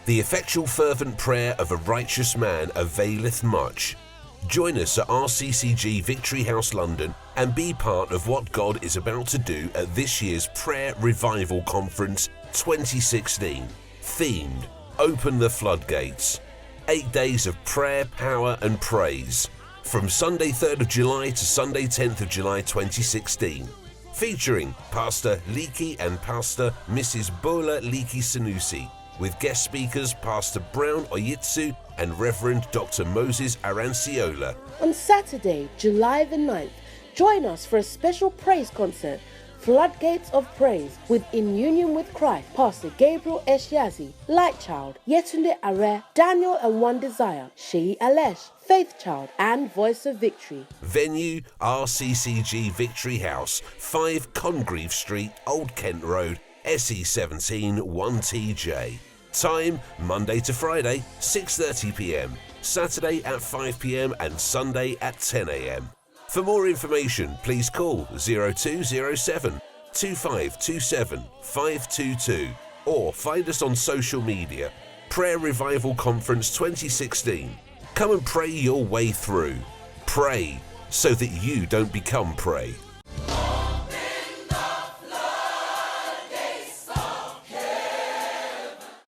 The effectual fervent prayer of a righteous man availeth much. Join us at Rccg Victory House London and be part of what God is about to do at this year's Prayer Revival Conference 2016. Themed, Open the Floodgates. 8 days of prayer, power and praise. From Sunday 3rd of July to Sunday 10th of July 2016. Featuring Pastor LEKE and Pastor Mrs. Bola LEKE-SANUSI, with guest speakers Pastor Brown Oyitso and Reverend Dr. Moses Aransiola. On Saturday, July the 9th, join us for a special praise concert, Floodgates of Praise, with In Union with Christ, Pastor Gabriel Eziashi, Lightchild, Yetunde Arè, Daniel and ONEdESIRE, Seyi Alesh, FaithChild and Voice of Victory. Venue, Rccg Victory House, 5 Congreve Street, Old Kent Road, SE17 1TJ. Time, Monday to Friday, 6:30 p.m, Saturday at 5 p.m. and Sunday at 10 a.m. For more information, please call 0207 2527 522 or find us on social media. Prayer Revival Conference 2016. Come and pray your way through. Pray so that you don't become prey.